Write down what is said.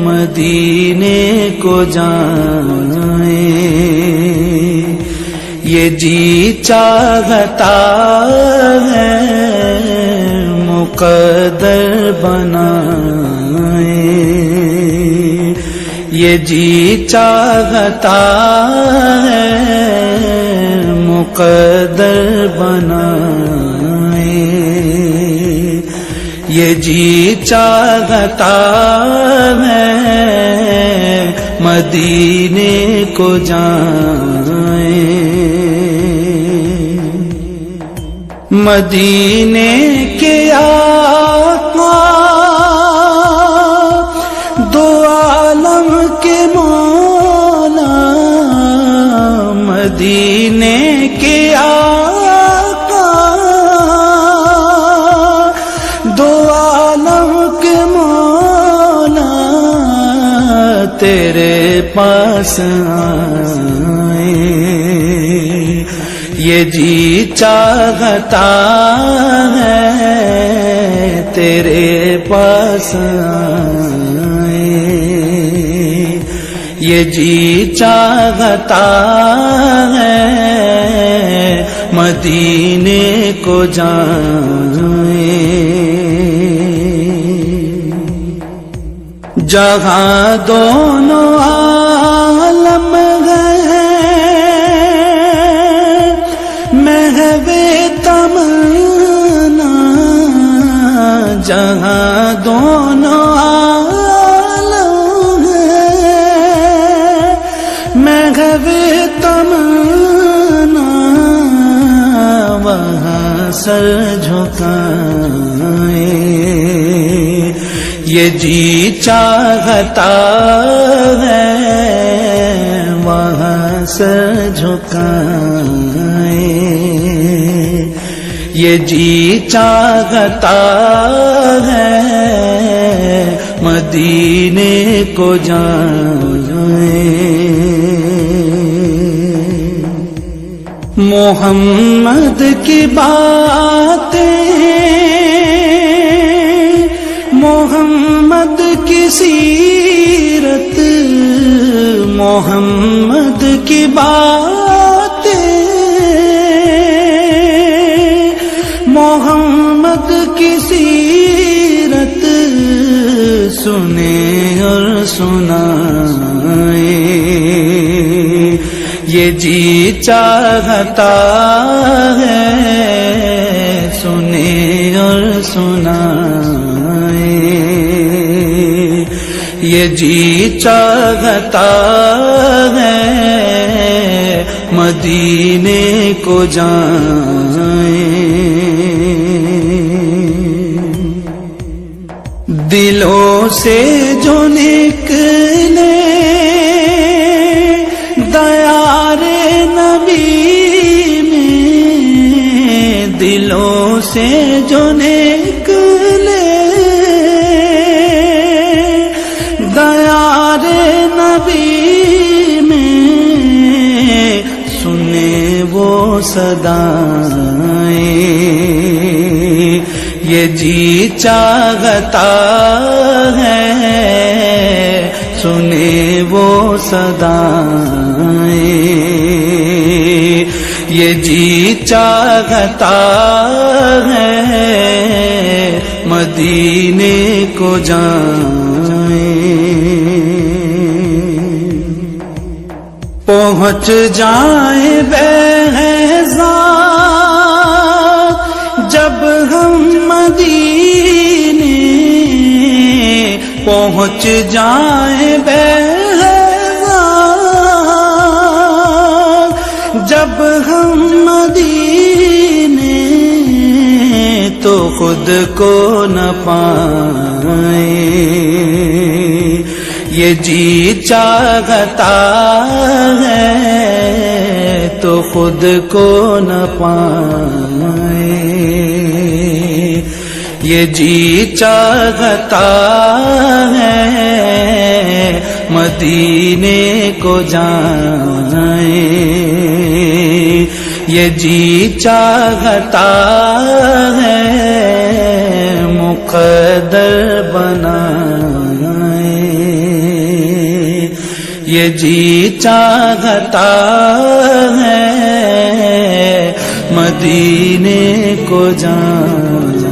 مدینے کو جائیں یہ جی چاہتا ہے، مقدر بنائیں یہ جی چاہتا ہے، مقدر بنائیں یہ جی چاہتا ہے، مدینے کو جائیں مدینے کے آقا دو عالم کے مولا، مدینے کے آقا دو عالم کے مولا، تیرے پاس آئیں یہ جی چاہتا ہے، تیرے پاس آئیں یہ جی چاہتا ہے، مدینے کو جائیں جہاں دونوں عالم تمنا، جہاں دونوں عالم محو تمنا، وہاں سر جھکائیں یہ جی چاہتا ہے، وہاں سر جھکائیں یہ جی چاہتا ہے، مدینے کو جائیں محمد کی باتیں، محمد کی سیرت، محمد کی باتیں، محمد کی سیرت سنیں اور سنائیں یہ جی چاہتا ہے، سنیں اور سنائیں یہ جی چاہتا ہے، مدینے کو جائیں دلوں سے جو نکلے دیار نبی میں، دلوں سے جو نکلے دیار نبی میں، سنے وہ صدائیں یہ جی چاہتا ہے، سنے وہ صدائیں یہ جی چاہتا ہے، مدینے کو جائیں پہنچ جائیں بہزاد جب ہم مدینے، پہنچ جائیں بہزاد جب ہم مدینے، تو خود کو نہ پائیں یہ جی چاہتا ہے، تو خود کو نہ پائیں یہ جی چاہتا ہے، مدینے کو جائیں یہ جی چاہتا ہے مقدر بنائے، یہ جی چاہتا ہے مدینے کو جانا۔